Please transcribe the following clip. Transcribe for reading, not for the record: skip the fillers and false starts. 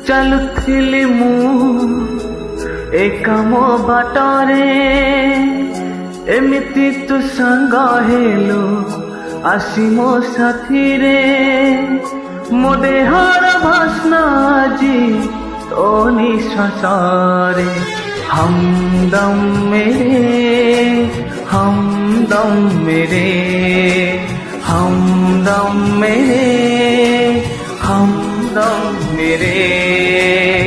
ଚାଲୁଥିଲି ମୁଁ ଏ କାମ ବାଟରେ, ଏମିତି ତୁ ସାଙ୍ଗ ହେଲୁ ଆସି ମୋ ସାଥିରେ। ମୋ ଦେହର ବାସ୍ନା ଆଜି ତୋ ନିଶ୍ୱାସରେ। हमदम मेरे, हमदम मेरे, हमदम मेरे, हमदम मेरे।